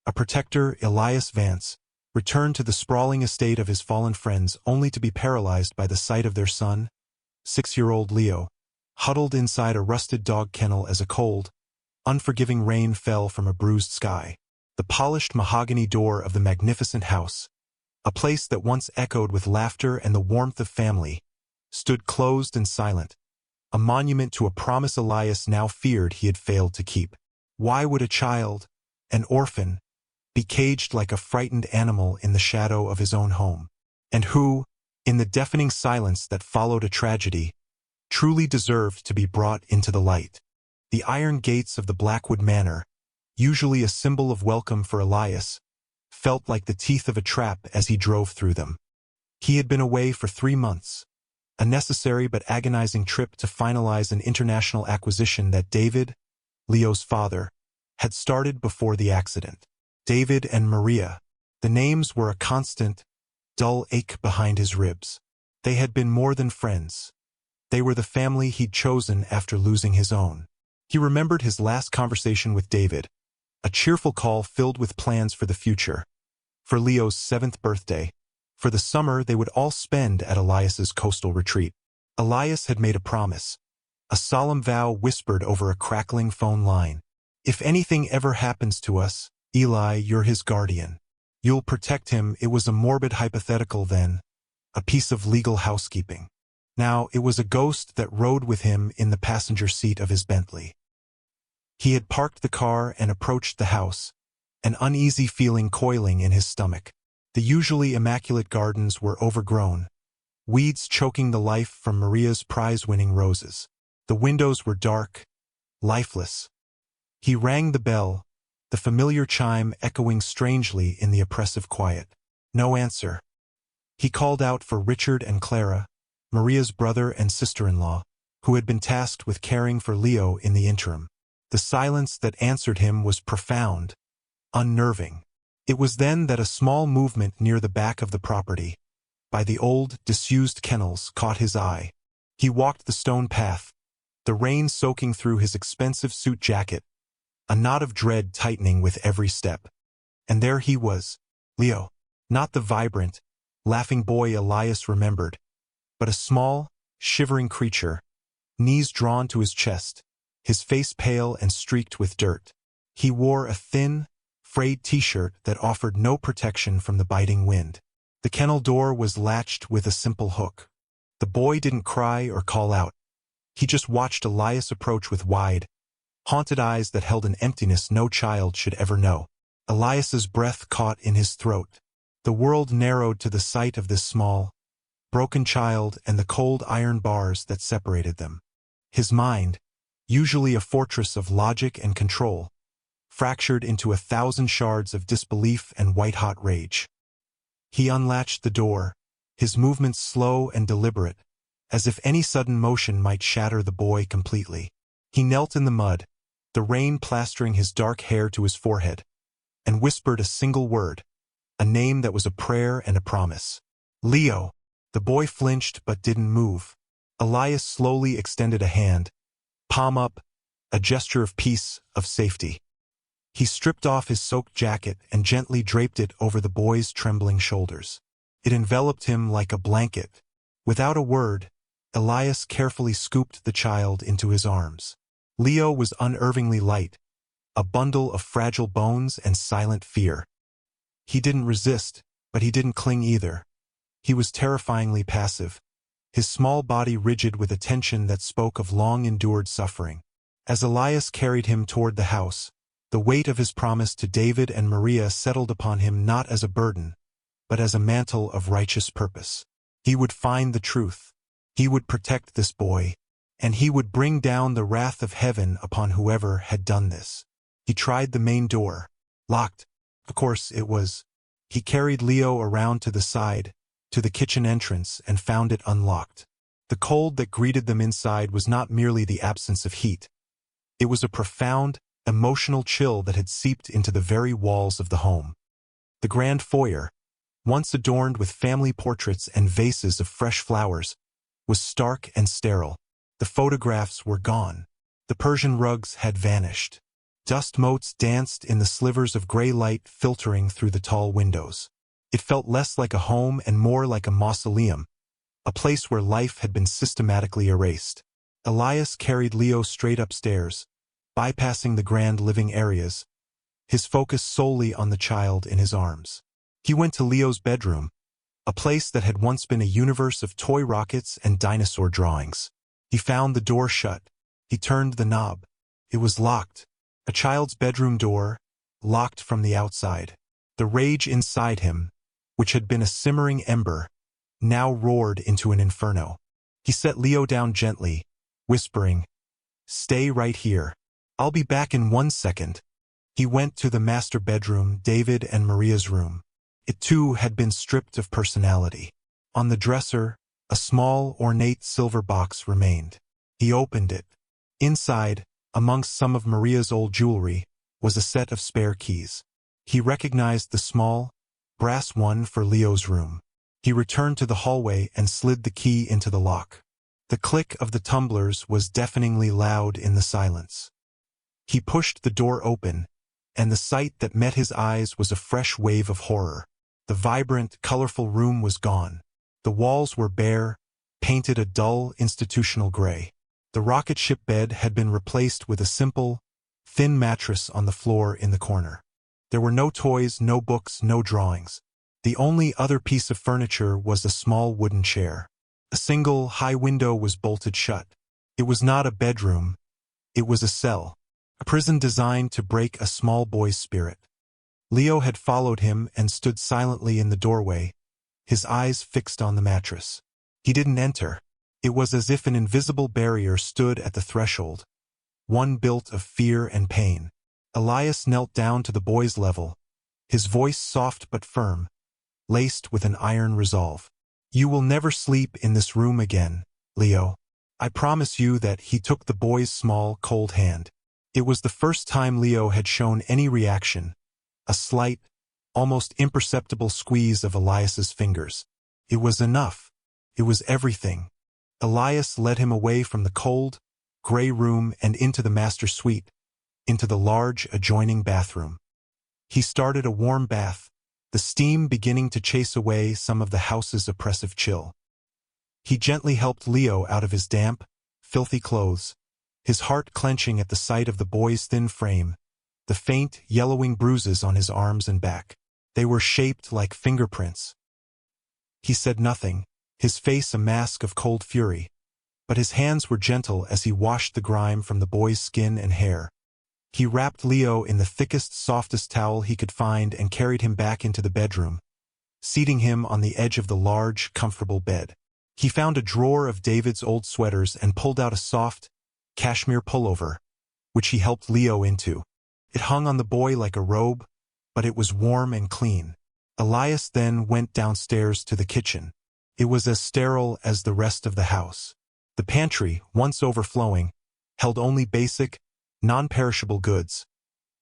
A protector, Elias Vance, returned to the sprawling estate of his fallen friends only to be paralyzed by the sight of their son, 6-year-old Leo, huddled inside a rusted dog kennel as a cold, unforgiving rain fell from a bruised sky. The polished mahogany door of the magnificent house, a place that once echoed with laughter and the warmth of family, stood closed and silent, a monument to a promise Elias now feared he had failed to keep. Why would a child, an orphan, be caged like a frightened animal in the shadow of his own home? And who, in the deafening silence that followed a tragedy, truly deserved to be brought into the light? The iron gates of the Blackwood Manor, usually a symbol of welcome for Elias, felt like the teeth of a trap as he drove through them. He had been away for 3 months, a necessary but agonizing trip to finalize an international acquisition that David, Leo's father, had started before the accident. David and Maria. The names were a constant, dull ache behind his ribs. They had been more than friends. They were the family he'd chosen after losing his own. He remembered his last conversation with David, a cheerful call filled with plans for the future, for Leo's 7th birthday, for the summer they would all spend at Elias's coastal retreat. Elias had made a promise, a solemn vow whispered over a crackling phone line. If anything ever happens to us, Eli, you're his guardian. You'll protect him. It was a morbid hypothetical then, a piece of legal housekeeping. Now it was a ghost that rode with him in the passenger seat of his Bentley. He had parked the car and approached the house, an uneasy feeling coiling in his stomach. The usually immaculate gardens were overgrown, weeds choking the life from Maria's prize-winning roses. The windows were dark, lifeless. He rang the bell, the familiar chime echoing strangely in the oppressive quiet. No answer. He called out for Richard and Clara, Maria's brother and sister-in-law, who had been tasked with caring for Leo in the interim. The silence that answered him was profound, unnerving. It was then that a small movement near the back of the property, by the old, disused kennels, caught his eye. He walked the stone path, the rain soaking through his expensive suit jacket, a knot of dread tightening with every step. And there he was, Leo, not the vibrant, laughing boy Elias remembered, but a small, shivering creature, knees drawn to his chest, his face pale and streaked with dirt. He wore a thin, frayed t-shirt that offered no protection from the biting wind. The kennel door was latched with a simple hook. The boy didn't cry or call out. He just watched Elias approach with wide, haunted eyes that held an emptiness no child should ever know. Elias's breath caught in his throat. The world narrowed to the sight of this small, broken child and the cold iron bars that separated them. His mind, usually a fortress of logic and control, fractured into 1,000 shards of disbelief and white-hot rage. He unlatched the door, his movements slow and deliberate, as if any sudden motion might shatter the boy completely. He knelt in the mud, the rain plastering his dark hair to his forehead, and whispered a single word, a name that was a prayer and a promise. Leo. The boy flinched but didn't move. Elias slowly extended a hand, palm up, a gesture of peace, of safety. He stripped off his soaked jacket and gently draped it over the boy's trembling shoulders. It enveloped him like a blanket. Without a word, Elias carefully scooped the child into his arms. Leo was unnervingly light, a bundle of fragile bones and silent fear. He didn't resist, but he didn't cling either. He was terrifyingly passive, his small body rigid with a tension that spoke of long-endured suffering. As Elias carried him toward the house, the weight of his promise to David and Maria settled upon him not as a burden, but as a mantle of righteous purpose. He would find the truth. He would protect this boy, and he would bring down the wrath of heaven upon whoever had done this. He tried the main door. Locked. Of course it was. He carried Leo around to the side, to the kitchen entrance, and found it unlocked. The cold that greeted them inside was not merely the absence of heat. It was a profound, emotional chill that had seeped into the very walls of the home. The grand foyer, once adorned with family portraits and vases of fresh flowers, was stark and sterile. The photographs were gone. The Persian rugs had vanished. Dust motes danced in the slivers of gray light filtering through the tall windows. It felt less like a home and more like a mausoleum, a place where life had been systematically erased. Elias carried Leo straight upstairs, bypassing the grand living areas, his focus solely on the child in his arms. He went to Leo's bedroom, a place that had once been a universe of toy rockets and dinosaur drawings. He found the door shut. He turned the knob. It was locked. A child's bedroom door, locked from the outside. The rage inside him, which had been a simmering ember, now roared into an inferno. He set Leo down gently, whispering, "Stay right here. I'll be back in 1 second." He went to the master bedroom, David and Maria's room. It too had been stripped of personality. On the dresser, a small, ornate silver box remained. He opened it. Inside, amongst some of Maria's old jewelry, was a set of spare keys. He recognized the small, brass one for Leo's room. He returned to the hallway and slid the key into the lock. The click of the tumblers was deafeningly loud in the silence. He pushed the door open, and the sight that met his eyes was a fresh wave of horror. The vibrant, colorful room was gone. The walls were bare, painted a dull, institutional gray. The rocket ship bed had been replaced with a simple, thin mattress on the floor in the corner. There were no toys, no books, no drawings. The only other piece of furniture was a small wooden chair. A single, high window was bolted shut. It was not a bedroom. It was a cell, a prison designed to break a small boy's spirit. Leo had followed him and stood silently in the doorway, his eyes fixed on the mattress. He didn't enter. It was as if an invisible barrier stood at the threshold, one built of fear and pain. Elias knelt down to the boy's level, his voice soft but firm, laced with an iron resolve. "You will never sleep in this room again, Leo. I promise you." That he took the boy's small, cold hand. It was the first time Leo had shown any reaction, a slight, almost imperceptible squeeze of Elias's fingers. It was enough. It was everything. Elias led him away from the cold, gray room and into the master suite, into the large adjoining bathroom. He started a warm bath, the steam beginning to chase away some of the house's oppressive chill. He gently helped Leo out of his damp, filthy clothes, his heart clenching at the sight of the boy's thin frame, the faint, yellowing bruises on his arms and back. They were shaped like fingerprints. He said nothing, his face a mask of cold fury, but his hands were gentle as he washed the grime from the boy's skin and hair. He wrapped Leo in the thickest, softest towel he could find and carried him back into the bedroom, seating him on the edge of the large, comfortable bed. He found a drawer of David's old sweaters and pulled out a soft, cashmere pullover, which he helped Leo into. It hung on the boy like a robe, but it was warm and clean. Elias then went downstairs to the kitchen. It was as sterile as the rest of the house. The pantry, once overflowing, held only basic, non-perishable goods: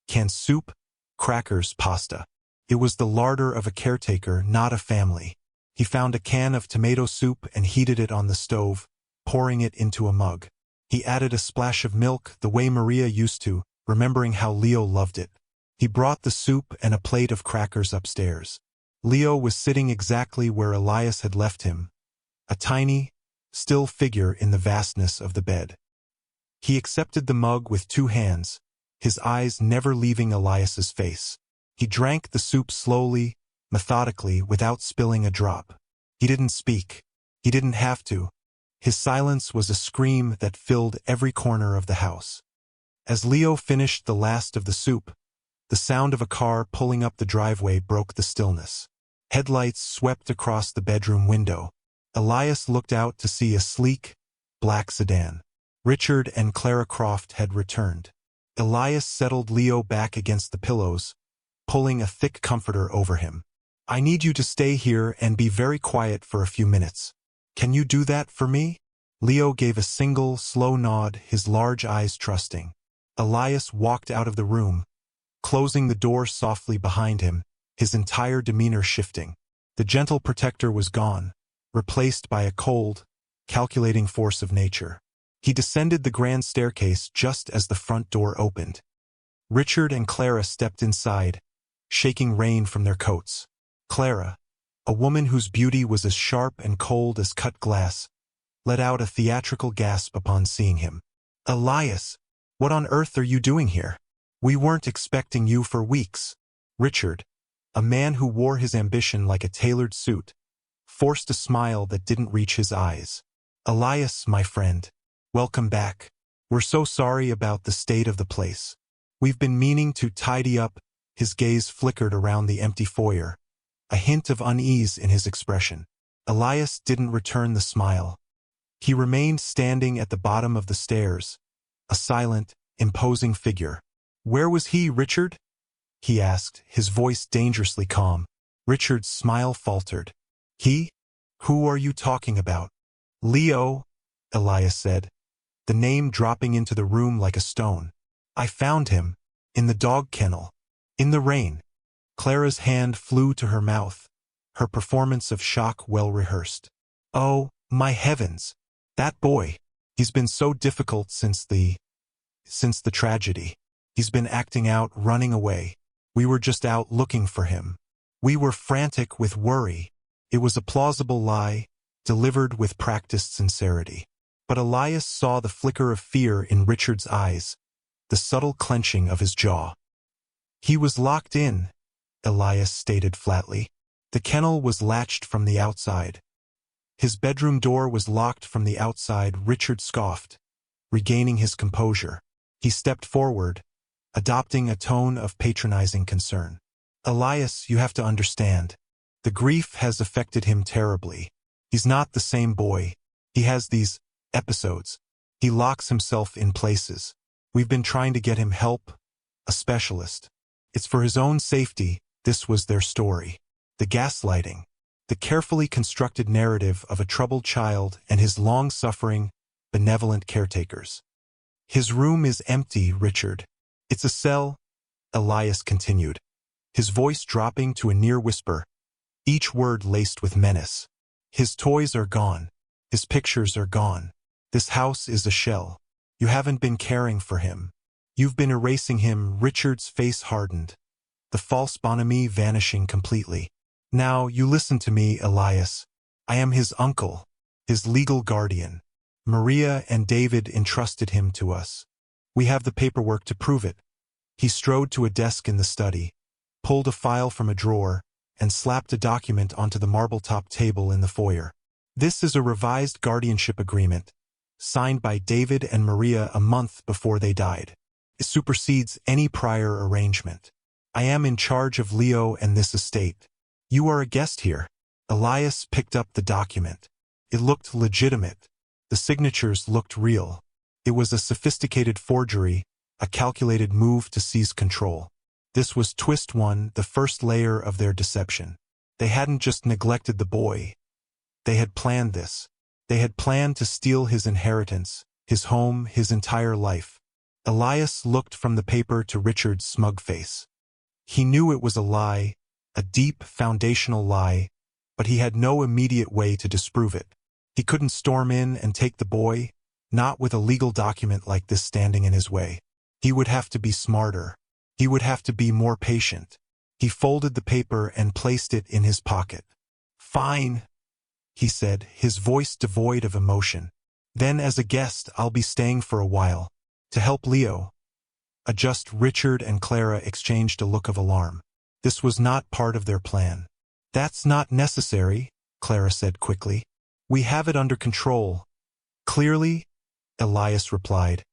canned soup, crackers, pasta. It was the larder of a caretaker, not a family. He found a can of tomato soup and heated it on the stove, pouring it into a mug. He added a splash of milk the way Maria used to, remembering how Leo loved it. He brought the soup and a plate of crackers upstairs. Leo was sitting exactly where Elias had left him, a tiny, still figure in the vastness of the bed. He accepted the mug with 2 hands, his eyes never leaving Elias's face. He drank the soup slowly, methodically, without spilling a drop. He didn't speak. He didn't have to. His silence was a scream that filled every corner of the house. As Leo finished the last of the soup, the sound of a car pulling up the driveway broke the stillness. Headlights swept across the bedroom window. Elias looked out to see a sleek, black sedan. Richard and Clara Croft had returned. Elias settled Leo back against the pillows, pulling a thick comforter over him. "I need you to stay here and be very quiet for a few minutes. Can you do that for me?" Leo gave a single, slow nod, his large eyes trusting. Elias walked out of the room, closing the door softly behind him, his entire demeanor shifting. The gentle protector was gone, replaced by a cold, calculating force of nature. He descended the grand staircase just as the front door opened. Richard and Clara stepped inside, shaking rain from their coats. Clara, a woman whose beauty was as sharp and cold as cut glass, let out a theatrical gasp upon seeing him. "Elias, what on earth are you doing here? We weren't expecting you for weeks." Richard, a man who wore his ambition like a tailored suit, forced a smile that didn't reach his eyes. "Elias, my friend, welcome back. We're so sorry about the state of the place. We've been meaning to tidy up." His gaze flickered around the empty foyer, a hint of unease in his expression. Elias didn't return the smile. He remained standing at the bottom of the stairs, a silent, imposing figure. "Where was he, Richard?" he asked, his voice dangerously calm. Richard's smile faltered. "He? Who are you talking about?" "Leo," Elias said, the name dropping into the room like a stone. "I found him, in the dog kennel, in the rain." Clara's hand flew to her mouth, her performance of shock well rehearsed. "Oh, my heavens! That boy! He's been so difficult since the tragedy. He's been acting out, running away. We were just out looking for him. We were frantic with worry." It was a plausible lie, delivered with practiced sincerity. But Elias saw the flicker of fear in Richard's eyes, the subtle clenching of his jaw. "He was locked in," Elias stated flatly. "The kennel was latched from the outside." "His bedroom door was locked from the outside," Richard scoffed, regaining his composure. He stepped forward, adopting a tone of patronizing concern. "Elias, you have to understand. The grief has affected him terribly. He's not the same boy. He has these episodes. He locks himself in places. We've been trying to get him help, a specialist. It's for his own safety." This was their story. The gaslighting, the carefully constructed narrative of a troubled child and his long-suffering, benevolent caretakers. "His room is empty, Richard. It's a cell," Elias continued, his voice dropping to a near whisper, each word laced with menace. "His toys are gone. His pictures are gone. This house is a shell. You haven't been caring for him. You've been erasing him." Richard's face hardened, the false bonhomie vanishing completely. "Now, you listen to me, Elias. I am his uncle, his legal guardian. Maria and David entrusted him to us. We have the paperwork to prove it." He strode to a desk in the study, pulled a file from a drawer, and slapped a document onto the marble-top table in the foyer. "This is a revised guardianship agreement, signed by David and Maria a month before they died. It supersedes any prior arrangement. I am in charge of Leo and this estate. You are a guest here." Elias picked up the document. It looked legitimate. The signatures looked real. It was a sophisticated forgery, a calculated move to seize control. This was twist one, the first layer of their deception. They hadn't just neglected the boy. They had planned this. They had planned to steal his inheritance, his home, his entire life. Elias looked from the paper to Richard's smug face. He knew it was a lie, a deep, foundational lie, but he had no immediate way to disprove it. He couldn't storm in and take the boy, not with a legal document like this standing in his way. He would have to be smarter. He would have to be more patient. He folded the paper and placed it in his pocket. "Fine," he said, his voice devoid of emotion. "Then as a guest, I'll be staying for a while. To help Leo." Just Richard and Clara exchanged a look of alarm. This was not part of their plan. "That's not necessary," Clara said quickly. "We have it under control." "Clearly," Elias replied,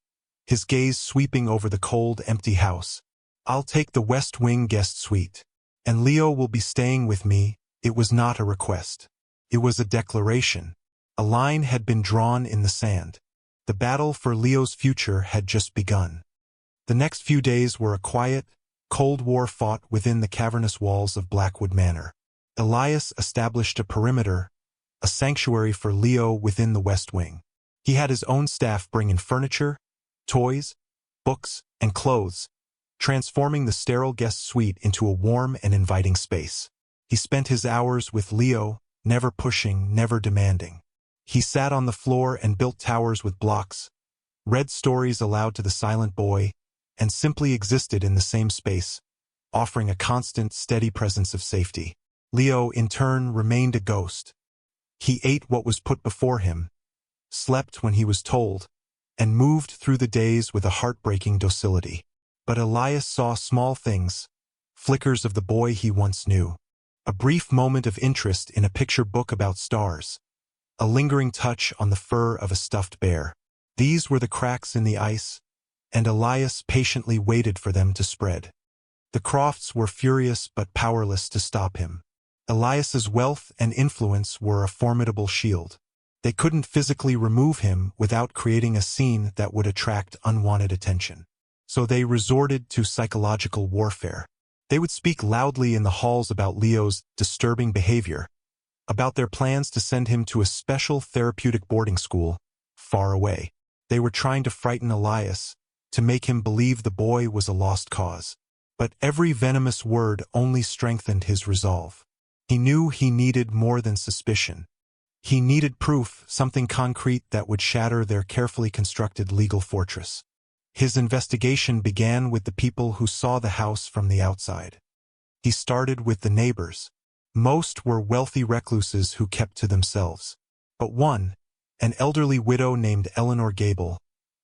his gaze sweeping over the cold, empty house. "I'll take the West Wing guest suite. And Leo will be staying with me." It was not a request. It was a declaration. A line had been drawn in the sand. The battle for Leo's future had just begun. The next few days were a quiet, cold war fought within the cavernous walls of Blackwood Manor. Elias established a perimeter, a sanctuary for Leo within the West Wing. He had his own staff bring in furniture, toys, books, and clothes, transforming the sterile guest suite into a warm and inviting space. He spent his hours with Leo, never pushing, never demanding. He sat on the floor and built towers with blocks, read stories aloud to the silent boy, and simply existed in the same space, offering a constant, steady presence of safety. Leo, in turn, remained a ghost. He ate what was put before him, slept when he was told, and moved through the days with a heartbreaking docility. But Elias saw small things, flickers of the boy he once knew. A brief moment of interest in a picture book about stars. A lingering touch on the fur of a stuffed bear. These were the cracks in the ice, and Elias patiently waited for them to spread. The Crofts were furious but powerless to stop him. Elias's wealth and influence were a formidable shield. They couldn't physically remove him without creating a scene that would attract unwanted attention. So they resorted to psychological warfare. They would speak loudly in the halls about Leo's disturbing behavior, about their plans to send him to a special therapeutic boarding school, far away. They were trying to frighten Elias, to make him believe the boy was a lost cause. But every venomous word only strengthened his resolve. He knew he needed more than suspicion. He needed proof, something concrete that would shatter their carefully constructed legal fortress. His investigation began with the people who saw the house from the outside. He started with the neighbors. Most were wealthy recluses who kept to themselves. But one, an elderly widow named Eleanor Gable,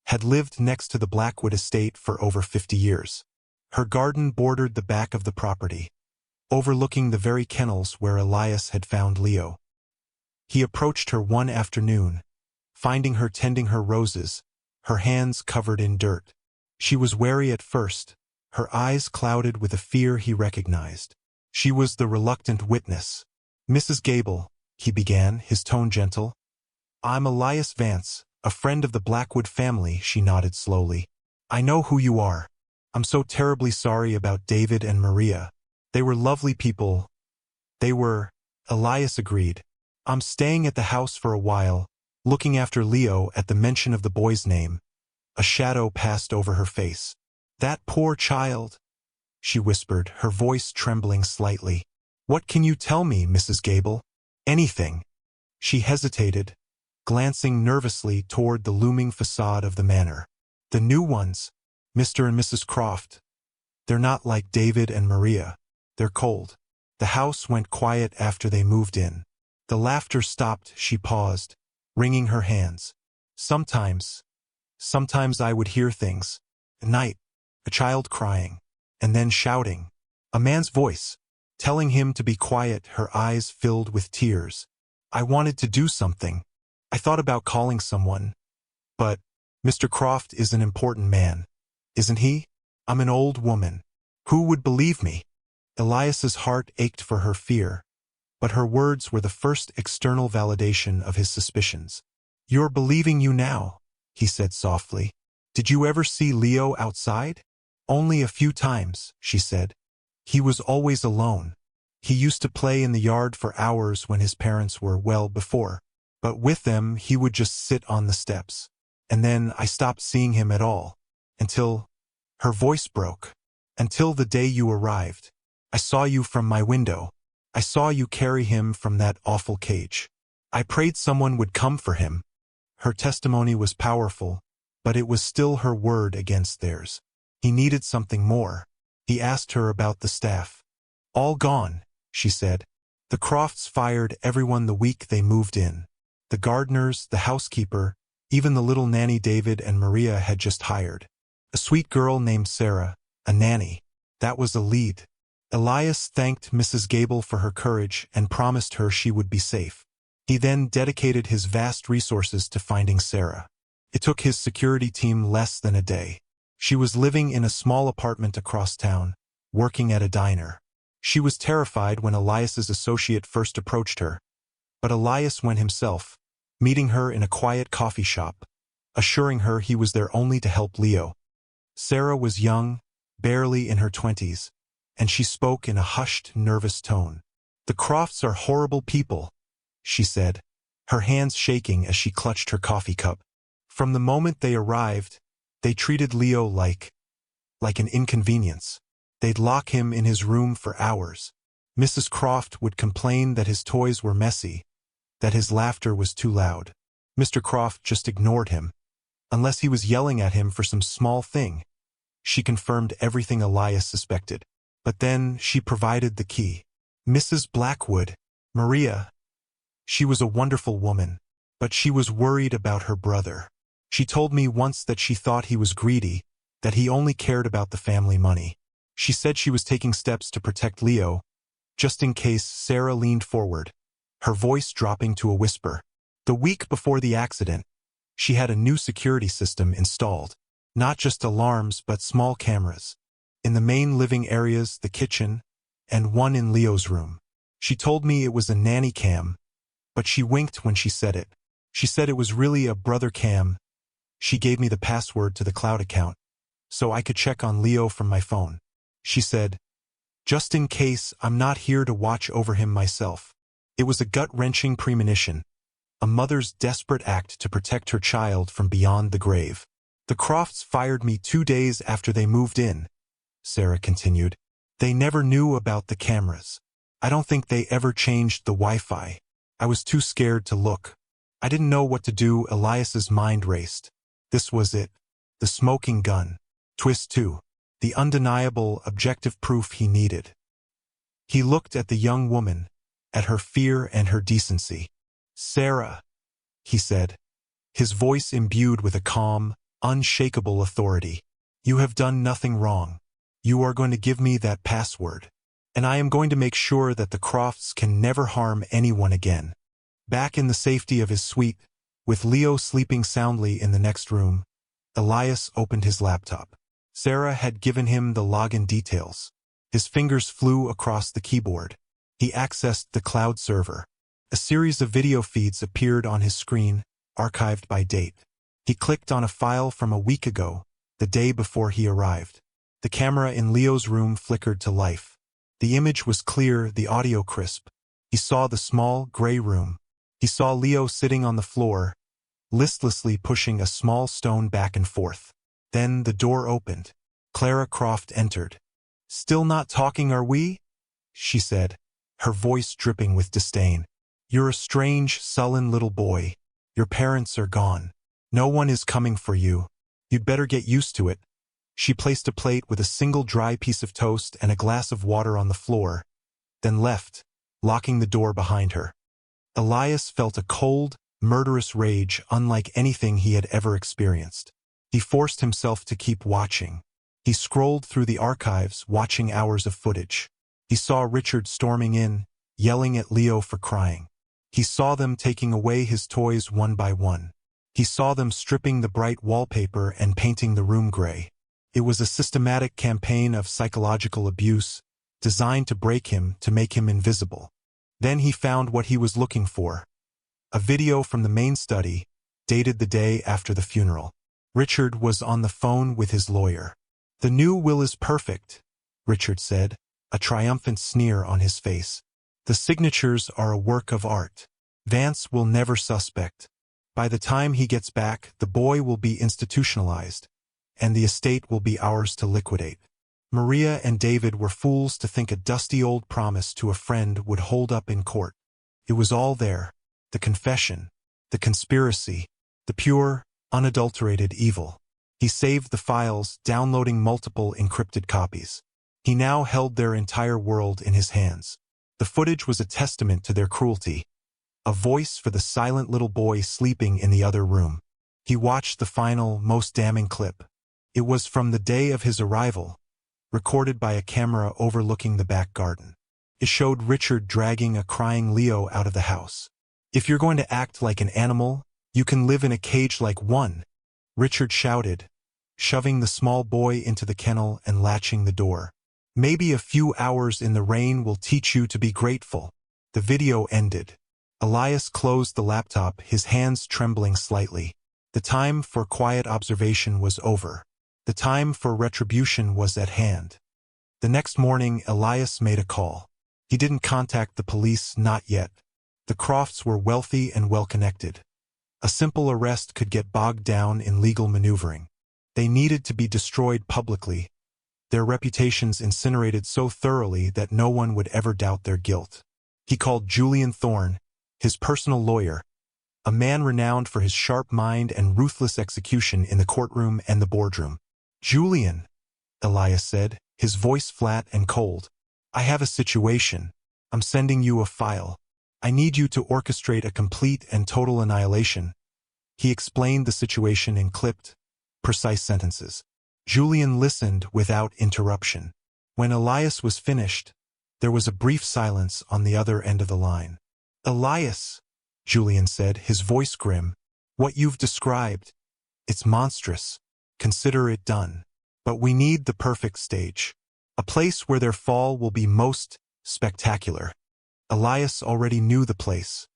had lived next to the Blackwood estate for over 50 years. Her garden bordered the back of the property, overlooking the very kennels where Elias had found Leo. He approached her one afternoon, finding her tending her roses, her hands covered in dirt. She was wary at first, her eyes clouded with a fear he recognized. She was the reluctant witness. "Mrs. Gable," he began, his tone gentle. "I'm Elias Vance, a friend of the Blackwood family," she nodded slowly. "I know who you are. I'm so terribly sorry about David and Maria. They were lovely people. They were," Elias agreed. "I'm staying at the house for a while, looking after Leo." At the mention of the boy's name, a shadow passed over her face. "That poor child," she whispered, her voice trembling slightly. "What can you tell me, Mrs. Gable?" "Anything." She hesitated, glancing nervously toward the looming facade of the manor. "The new ones, Mr. and Mrs. Croft. They're not like David and Maria. They're cold." The house went quiet after they moved in. The laughter stopped. She paused, wringing her hands. Sometimes I would hear things. At night, a child crying, and then shouting. A man's voice, telling him to be quiet. Her eyes filled with tears. I wanted to do something. I thought about calling someone. But Mr. Croft is an important man, isn't he? I'm an old woman. Who would believe me? Elias's heart ached for her fear, but her words were the first external validation of his suspicions. "You're believing you now," he said softly. "Did you ever see Leo outside?" "Only a few times," she said. "He was always alone. He used to play in the yard for hours when his parents were well before. But with them he would just sit on the steps. And then I stopped seeing him at all. Until," her voice broke, "until the day you arrived. I saw you from my window. I saw you carry him from that awful cage. I prayed someone would come for him." Her testimony was powerful, but it was still her word against theirs. He needed something more. He asked her about the staff. "All gone," she said. "The Crofts fired everyone the week they moved in. The gardeners, the housekeeper, even the little nanny David and Maria had just hired. A sweet girl named Sarah, a nanny. That was a lead." Elias thanked Mrs. Gable for her courage and promised her she would be safe. He then dedicated his vast resources to finding Sarah. It took his security team less than a day. She was living in a small apartment across town, working at a diner. She was terrified when Elias's associate first approached her, but Elias went himself, meeting her in a quiet coffee shop, assuring her he was there only to help Leo. Sarah was young, barely in her 20s, and she spoke in a hushed, nervous tone. "The Crofts are horrible people," she said, her hands shaking as she clutched her coffee cup. "From the moment they arrived, they treated Leo like an inconvenience. They'd lock him in his room for hours. Mrs. Croft would complain that his toys were messy, that his laughter was too loud. Mr. Croft just ignored him, unless he was yelling at him for some small thing. She confirmed everything Elias suspected. But then she provided the key. Mrs. Blackwood, Maria. She was a wonderful woman, but she was worried about her brother. She told me once that she thought he was greedy, that he only cared about the family money. She said she was taking steps to protect Leo, just in case. Sarah leaned forward, her voice dropping to a whisper. The week before the accident, she had a new security system installed. Not just alarms but small cameras. In the main living areas, the kitchen, and one in Leo's room. She told me it was a nanny cam, but she winked when she said it. She said it was really a brother cam. She gave me the password to the cloud account, so I could check on Leo from my phone. She said, just in case, I'm not here to watch over him myself. It was a gut-wrenching premonition, a mother's desperate act to protect her child from beyond the grave. The Crofts fired me 2 days after they moved in, Sarah continued. They never knew about the cameras. I don't think they ever changed the Wi-Fi. I was too scared to look. I didn't know what to do. Elias's mind raced. This was it. The smoking gun. Twist 2. The undeniable, objective proof he needed. He looked at the young woman, at her fear and her decency. Sarah, he said, his voice imbued with a calm, unshakable authority. You have done nothing wrong. You are going to give me that password, and I am going to make sure that the Crofts can never harm anyone again. Back in the safety of his suite, with Leo sleeping soundly in the next room, Elias opened his laptop. Sarah had given him the login details. His fingers flew across the keyboard. He accessed the cloud server. A series of video feeds appeared on his screen, archived by date. He clicked on a file from a week ago, the day before he arrived. The camera in Leo's room flickered to life. The image was clear, the audio crisp. He saw the small, gray room. He saw Leo sitting on the floor, listlessly pushing a small stone back and forth. Then the door opened. Clara Croft entered. Still not talking, are we? She said, her voice dripping with disdain. You're a strange, sullen little boy. Your parents are gone. No one is coming for you. You'd better get used to it. She placed a plate with a single dry piece of toast and a glass of water on the floor, then left, locking the door behind her. Elias felt a cold, murderous rage unlike anything he had ever experienced. He forced himself to keep watching. He scrolled through the archives, watching hours of footage. He saw Richard storming in, yelling at Leo for crying. He saw them taking away his toys one by one. He saw them stripping the bright wallpaper and painting the room gray. It was a systematic campaign of psychological abuse, designed to break him, to make him invisible. Then he found what he was looking for. A video from the main study, dated the day after the funeral. Richard was on the phone with his lawyer. The new will is perfect, Richard said, a triumphant sneer on his face. The signatures are a work of art. Vance will never suspect. By the time he gets back, the boy will be institutionalized, and the estate will be ours to liquidate. Maria and David were fools to think a dusty old promise to a friend would hold up in court. It was all there. The confession, the conspiracy, the pure, unadulterated evil. He saved the files, downloading multiple encrypted copies. He now held their entire world in his hands. The footage was a testament to their cruelty, a voice for the silent little boy sleeping in the other room. He watched the final, most damning clip. It was from the day of his arrival, recorded by a camera overlooking the back garden. It showed Richard dragging a crying Leo out of the house. If you're going to act like an animal, you can live in a cage like one, Richard shouted, shoving the small boy into the kennel and latching the door. Maybe a few hours in the rain will teach you to be grateful. The video ended. Elias closed the laptop, his hands trembling slightly. The time for quiet observation was over. The time for retribution was at hand. The next morning, Elias made a call. He didn't contact the police, not yet. The Crofts were wealthy and well-connected. A simple arrest could get bogged down in legal maneuvering. They needed to be destroyed publicly, their reputations incinerated so thoroughly that no one would ever doubt their guilt. He called Julian Thorne, his personal lawyer, a man renowned for his sharp mind and ruthless execution in the courtroom and the boardroom. Julian, Elias said, his voice flat and cold. I have a situation. I'm sending you a file. I need you to orchestrate a complete and total annihilation. He explained the situation in clipped, precise sentences. Julian listened without interruption. When Elias was finished, there was a brief silence on the other end of the line. Elias, Julian said, his voice grim, what you've described, it's monstrous. Consider it done. But we need the perfect stage. A place where their fall will be most spectacular. Elias already knew the place.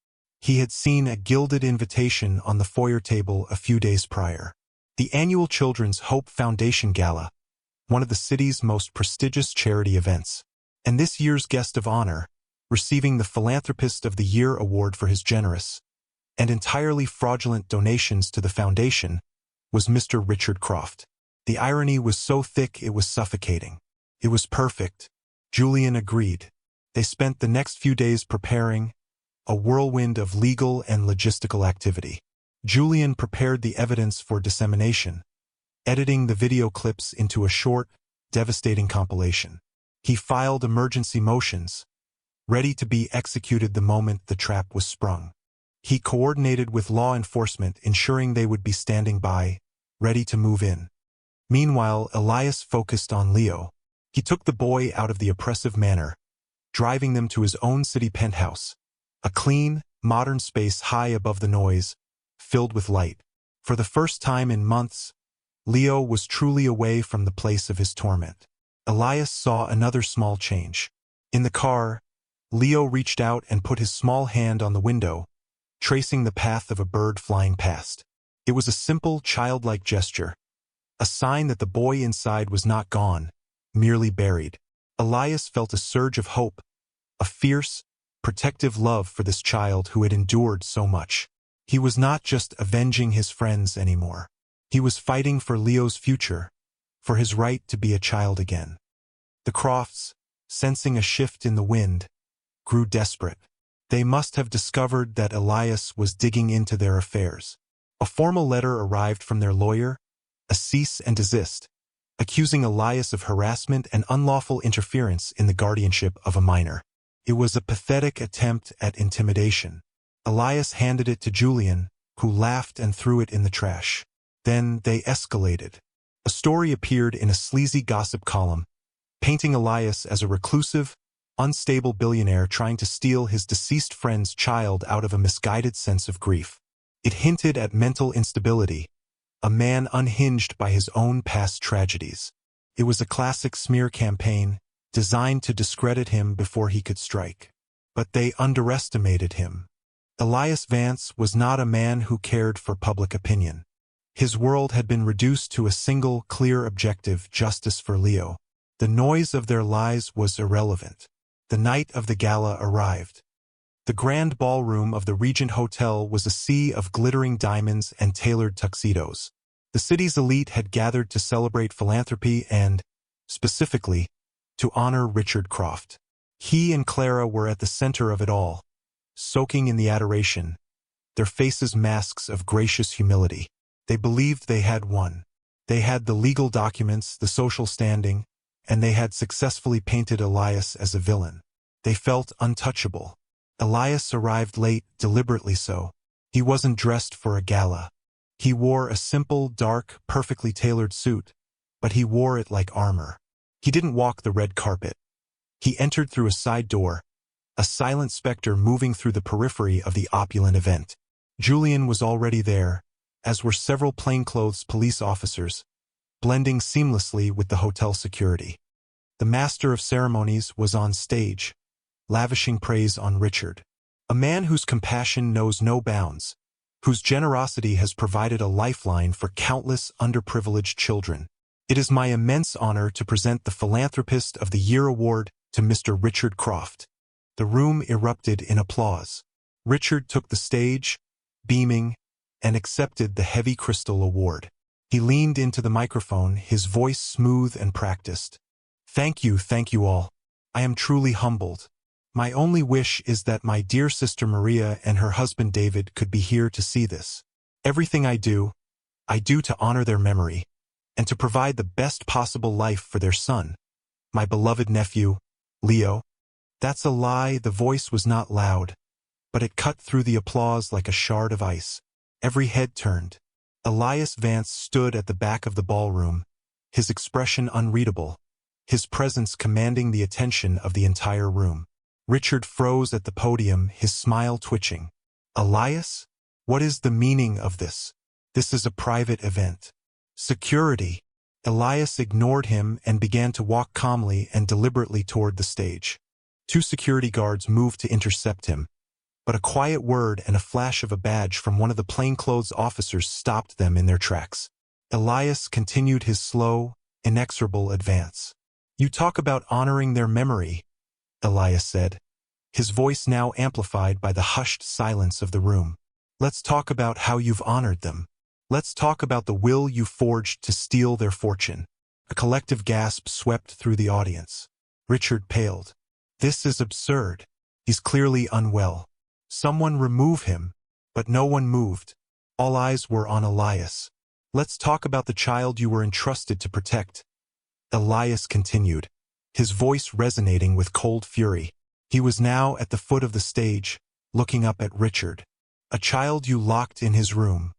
He had seen a gilded invitation on the foyer table a few days prior. The annual Children's Hope Foundation Gala, one of the city's most prestigious charity events. And this year's guest of honor, receiving the Philanthropist of the Year award for his generous and entirely fraudulent donations to the foundation, was Mr. Richard Croft. The irony was so thick it was suffocating. It was perfect. Julian agreed. They spent the next few days preparing, a whirlwind of legal and logistical activity. Julian prepared the evidence for dissemination, editing the video clips into a short, devastating compilation. He filed emergency motions, ready to be executed the moment the trap was sprung. He coordinated with law enforcement, ensuring they would be standing by, ready to move in. Meanwhile, Elias focused on Leo. He took the boy out of the oppressive manor, driving them to his own city penthouse, a clean, modern space high above the noise, filled with light. For the first time in months, Leo was truly away from the place of his torment. Elias saw another small change. In the car, Leo reached out and put his small hand on the window, tracing the path of a bird flying past. It was a simple, childlike gesture, a sign that the boy inside was not gone, merely buried. Elias felt a surge of hope, a fierce, protective love for this child who had endured so much. He was not just avenging his friends anymore. He was fighting for Leo's future, for his right to be a child again. The Crofts, sensing a shift in the wind, grew desperate. They must have discovered that Elias was digging into their affairs. A formal letter arrived from their lawyer, a cease and desist, accusing Elias of harassment and unlawful interference in the guardianship of a minor. It was a pathetic attempt at intimidation. Elias handed it to Julian, who laughed and threw it in the trash. Then they escalated. A story appeared in a sleazy gossip column, painting Elias as a reclusive, unstable billionaire trying to steal his deceased friend's child out of a misguided sense of grief. It hinted at mental instability, a man unhinged by his own past tragedies. It was a classic smear campaign, designed to discredit him before he could strike. But they underestimated him. Elias Vance was not a man who cared for public opinion. His world had been reduced to a single, clear objective: justice for Leo. The noise of their lives was irrelevant. The night of the gala arrived. The grand ballroom of the Regent Hotel was a sea of glittering diamonds and tailored tuxedos. The city's elite had gathered to celebrate philanthropy and, specifically, to honor Richard Croft. He and Clara were at the center of it all, soaking in the adoration, their faces masks of gracious humility. They believed they had won. They had the legal documents, the social standing, and they had successfully painted Elias as a villain. They felt untouchable. Elias arrived late, deliberately so. He wasn't dressed for a gala. He wore a simple, dark, perfectly tailored suit, but he wore it like armor. He didn't walk the red carpet. He entered through a side door, a silent specter moving through the periphery of the opulent event. Julian was already there, as were several plainclothes police officers, blending seamlessly with the hotel security. The master of ceremonies was on stage, lavishing praise on Richard, a man whose compassion knows no bounds, whose generosity has provided a lifeline for countless underprivileged children. It is my immense honor to present the Philanthropist of the Year award to Mr. Richard Croft. The room erupted in applause. Richard took the stage, beaming, and accepted the heavy crystal award. He leaned into the microphone, his voice smooth and practiced. Thank you all. I am truly humbled. My only wish is that my dear sister Maria and her husband David could be here to see this. Everything I do to honor their memory, and to provide the best possible life for their son, my beloved nephew, Leo. That's a lie. The voice was not loud, but it cut through the applause like a shard of ice. Every head turned. Elias Vance stood at the back of the ballroom, his expression unreadable, his presence commanding the attention of the entire room. Richard froze at the podium, his smile twitching. Elias? What is the meaning of this? This is a private event. Security. Elias ignored him and began to walk calmly and deliberately toward the stage. 2 security guards moved to intercept him, but a quiet word and a flash of a badge from one of the plainclothes officers stopped them in their tracks. Elias continued his slow, inexorable advance. You talk about honoring their memory, Elias said, his voice now amplified by the hushed silence of the room. Let's talk about how you've honored them. Let's talk about the will you forged to steal their fortune. A collective gasp swept through the audience. Richard paled. This is absurd. He's clearly unwell. Someone remove him. But no one moved. All eyes were on Elias. Let's talk about the child you were entrusted to protect. Elias continued, his voice resonating with cold fury. He was now at the foot of the stage, looking up at Richard. A child you locked in his room.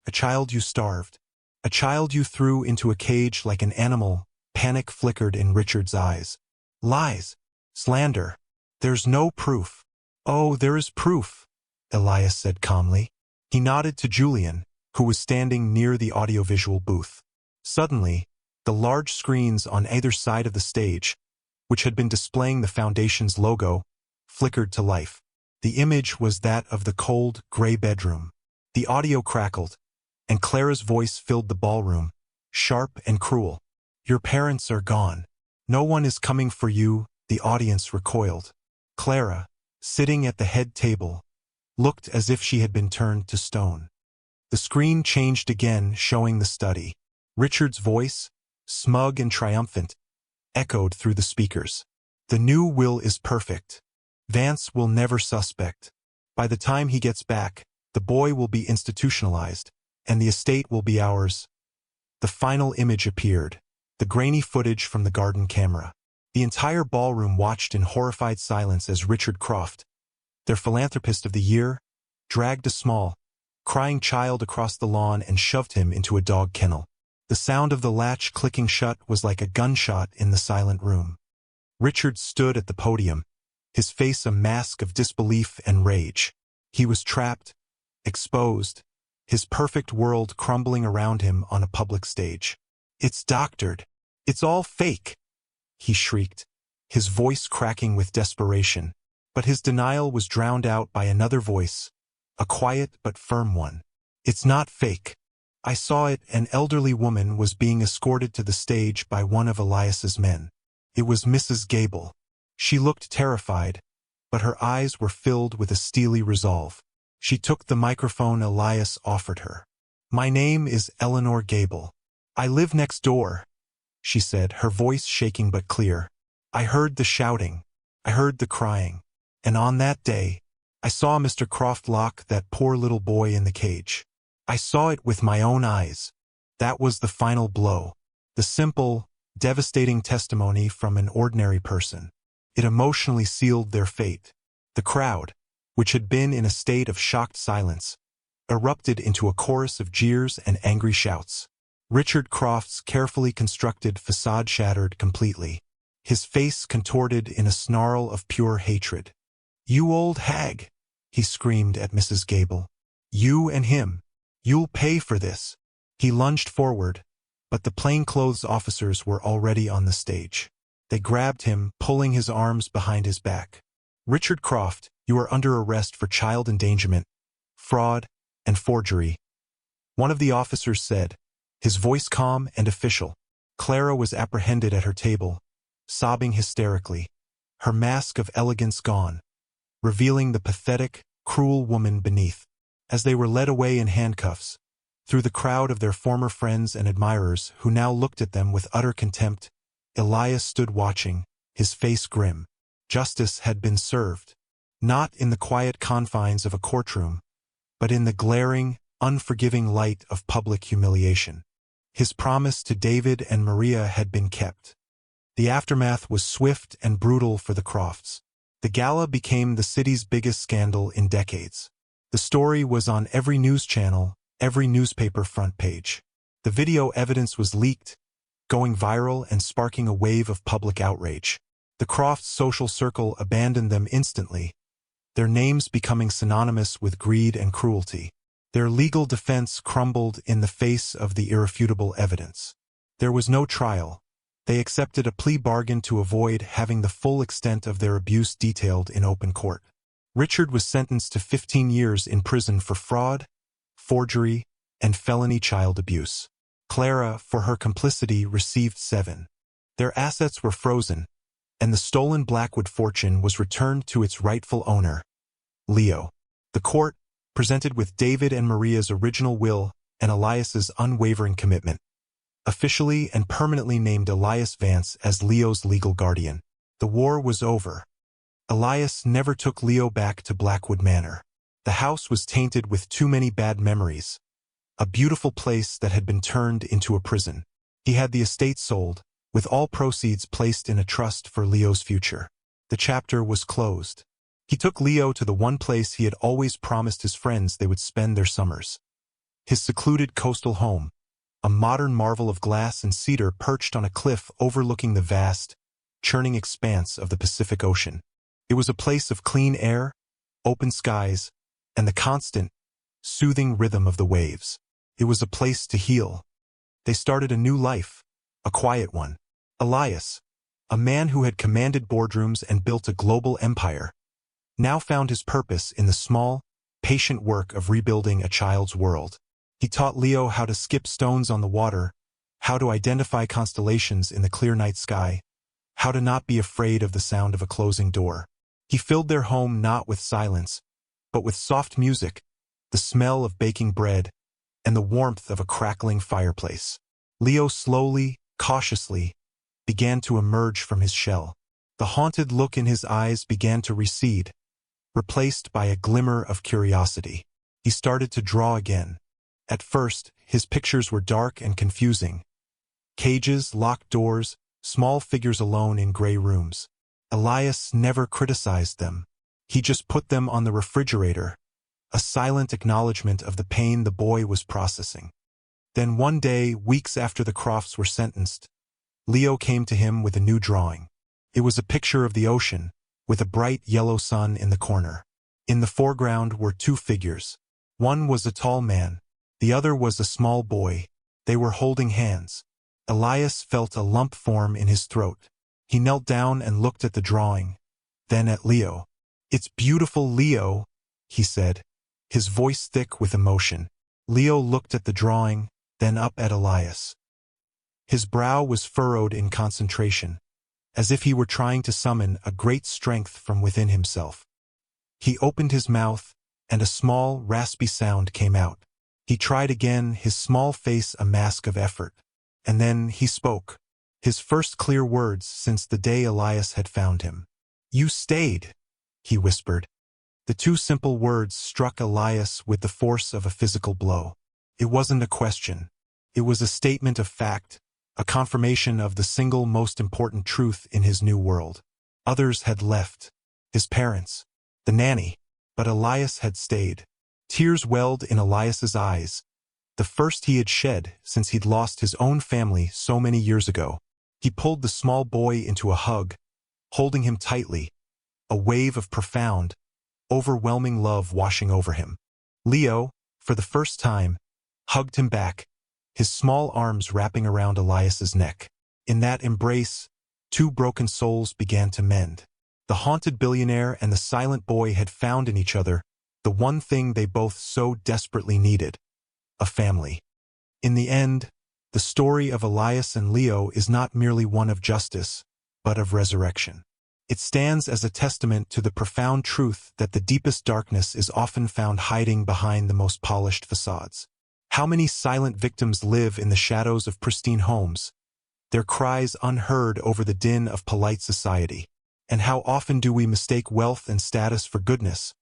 A child you starved. A child you threw into a cage like an animal. Panic flickered in Richard's eyes. Lies. Slander. There's no proof. Oh, there is proof, Elias said calmly. He nodded to Julian, who was standing near the audiovisual booth. Suddenly, the large screens on either side of the stage, which had been displaying the Foundation's logo, flickered to life. The image was that of the cold, gray bedroom. The audio crackled, and Clara's voice filled the ballroom, sharp and cruel. Your parents are gone. No one is coming for you. The audience recoiled. Clara, sitting at the head table, looked as if she had been turned to stone. The screen changed again, showing the study. Richard's voice, smug and triumphant, echoed through the speakers. The new will is perfect. Vance will never suspect. By the time he gets back, the boy will be institutionalized, and the estate will be ours. The final image appeared, the grainy footage from the garden camera. The entire ballroom watched in horrified silence as Richard Croft, their philanthropist of the year, dragged a small, crying child across the lawn and shoved him into a dog kennel. The sound of the latch clicking shut was like a gunshot in the silent room. Richard stood at the podium, his face a mask of disbelief and rage. He was trapped, exposed, his perfect world crumbling around him on a public stage. It's doctored. It's all fake, he shrieked, his voice cracking with desperation. But his denial was drowned out by another voice, a quiet but firm one. It's not fake. I saw it. An elderly woman was being escorted to the stage by one of Elias's men. It was Mrs. Gable. She looked terrified, but her eyes were filled with a steely resolve. She took the microphone Elias offered her. My name is Eleanor Gable. I live next door, she said, her voice shaking but clear. I heard the shouting. I heard the crying. And on that day, I saw Mr. Croft lock that poor little boy in the cage. I saw it with my own eyes. That was the final blow. The simple, devastating testimony from an ordinary person. It emotionally sealed their fate. The crowd, which had been in a state of shocked silence, erupted into a chorus of jeers and angry shouts. Richard Croft's carefully constructed facade shattered completely, his face contorted in a snarl of pure hatred. You old hag, he screamed at Mrs. Gable. You and him. You'll pay for this. He lunged forward, but the plainclothes officers were already on the stage. They grabbed him, pulling his arms behind his back. Richard Croft, you are under arrest for child endangerment, fraud, and forgery, one of the officers said, his voice calm and official. Clara was apprehended at her table, sobbing hysterically, her mask of elegance gone, revealing the pathetic, cruel woman beneath. As they were led away in handcuffs, through the crowd of their former friends and admirers who now looked at them with utter contempt, Elias stood watching, his face grim. Justice had been served, not in the quiet confines of a courtroom, but in the glaring, unforgiving light of public humiliation. His promise to David and Maria had been kept. The aftermath was swift and brutal for the Crofts. The gala became the city's biggest scandal in decades. The story was on every news channel, every newspaper front page. The video evidence was leaked, going viral and sparking a wave of public outrage. The Crofts' social circle abandoned them instantly, their names becoming synonymous with greed and cruelty. Their legal defense crumbled in the face of the irrefutable evidence. There was no trial. They accepted a plea bargain to avoid having the full extent of their abuse detailed in open court. Richard was sentenced to 15 years in prison for fraud, forgery, and felony child abuse. Clara, for her complicity, received 7. Their assets were frozen, and the stolen Blackwood fortune was returned to its rightful owner, Leo. The court, presented with David and Maria's original will and Elias's unwavering commitment, officially and permanently named Elias Vance as Leo's legal guardian. The war was over. Elias never took Leo back to Blackwood Manor. The house was tainted with too many bad memories, a beautiful place that had been turned into a prison. He had the estate sold, with all proceeds placed in a trust for Leo's future. The chapter was closed. He took Leo to the one place he had always promised his friends they would spend their summers. His secluded coastal home, a modern marvel of glass and cedar perched on a cliff overlooking the vast, churning expanse of the Pacific Ocean. It was a place of clean air, open skies, and the constant, soothing rhythm of the waves. It was a place to heal. They started a new life, a quiet one. Elias, a man who had commanded boardrooms and built a global empire, now found his purpose in the small, patient work of rebuilding a child's world. He taught Leo how to skip stones on the water, how to identify constellations in the clear night sky, how to not be afraid of the sound of a closing door. He filled their home not with silence, but with soft music, the smell of baking bread, and the warmth of a crackling fireplace. Leo slowly, cautiously, began to emerge from his shell. The haunted look in his eyes began to recede, replaced by a glimmer of curiosity. He started to draw again. At first, his pictures were dark and confusing. Cages, locked doors, small figures alone in gray rooms. Elias never criticized them. He just put them on the refrigerator, a silent acknowledgement of the pain the boy was processing. Then one day, weeks after the Crofts were sentenced, Leo came to him with a new drawing. It was a picture of the ocean, with a bright yellow sun in the corner. In the foreground were 2 figures. One was a tall man, the other was a small boy. They were holding hands. Elias felt a lump form in his throat. He knelt down and looked at the drawing, then at Leo. "It's beautiful, Leo," he said, his voice thick with emotion. Leo looked at the drawing, then up at Elias. His brow was furrowed in concentration, as if he were trying to summon a great strength from within himself. He opened his mouth, and a small, raspy sound came out. He tried again, his small face a mask of effort. And then he spoke, his first clear words since the day Elias had found him. "You stayed," he whispered. The 2 simple words struck Elias with the force of a physical blow. It wasn't a question. It was a statement of fact, a confirmation of the single most important truth in his new world. Others had left. His parents, the nanny, but Elias had stayed. Tears welled in Elias's eyes, the first he had shed since he'd lost his own family so many years ago. He pulled the small boy into a hug, holding him tightly, a wave of profound, overwhelming love washing over him. Leo, for the first time, hugged him back, his small arms wrapping around Elias's neck. In that embrace, 2 broken souls began to mend. The haunted billionaire and the silent boy had found in each other the one thing they both so desperately needed: a family. In the end, the story of Elias and Leo is not merely one of justice, but of resurrection. It stands as a testament to the profound truth that the deepest darkness is often found hiding behind the most polished facades. How many silent victims live in the shadows of pristine homes, their cries unheard over the din of polite society? And how often do we mistake wealth and status for goodness,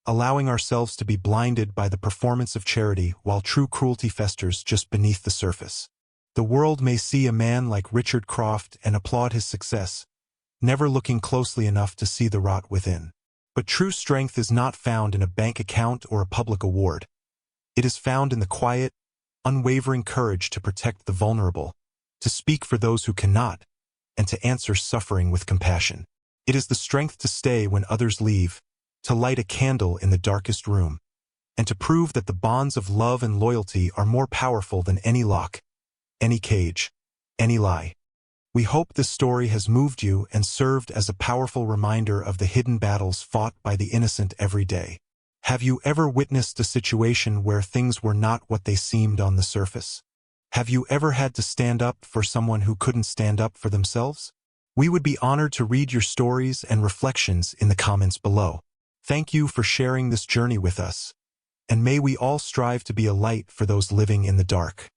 allowing ourselves to be blinded by the performance of charity while true cruelty festers just beneath the surface? The world may see a man like Richard Croft and applaud his success, never looking closely enough to see the rot within. But true strength is not found in a bank account or a public award. It is found in the quiet, unwavering courage to protect the vulnerable, to speak for those who cannot, and to answer suffering with compassion. It is the strength to stay when others leave, to light a candle in the darkest room, and to prove that the bonds of love and loyalty are more powerful than any lock, any cage, any lie. We hope this story has moved you and served as a powerful reminder of the hidden battles fought by the innocent every day. Have you ever witnessed a situation where things were not what they seemed on the surface? Have you ever had to stand up for someone who couldn't stand up for themselves? We would be honored to read your stories and reflections in the comments below. Thank you for sharing this journey with us, and may we all strive to be a light for those living in the dark.